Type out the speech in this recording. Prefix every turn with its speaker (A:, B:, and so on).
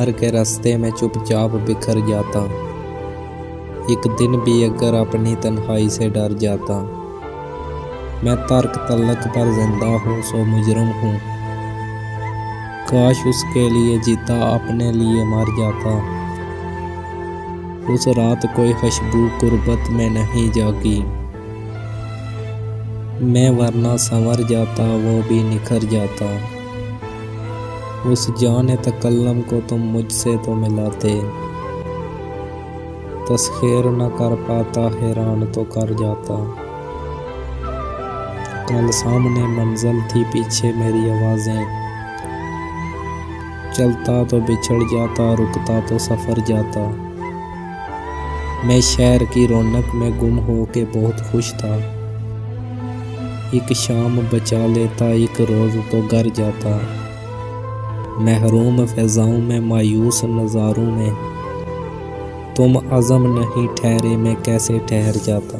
A: उम्र के रास्ते में चुपचाप बिखर जाता। एक दिन भी अगर अपनी तन्हाई से डर जाता। मैं तर्क तलक पर जिंदा हूँ सो मुजरम हूँ। काश उसके लिए जीता अपने लिए मर जाता। उस रात कोई खुशबू गुर्बत में नहीं जागी। मैं वरना संवर जाता वो भी निखर जाता। उस जाने तकल्लम को तुम मुझसे तो मिलाते। तस्खीर न कर पाता हैरान तो कर जाता। कल सामने मंजिल थी पीछे मेरी आवाज़ें। चलता तो बिछड़ जाता रुकता तो सफ़र जाता। मैं शहर की रौनक में गुम हो के बहुत खुश था। एक शाम बचा लेता एक रोज़ तो घर जाता। महरूम फ़िज़ाओं में मायूस नज़ारों में तुम अज़म नहीं ठहरे मैं कैसे ठहर जाता।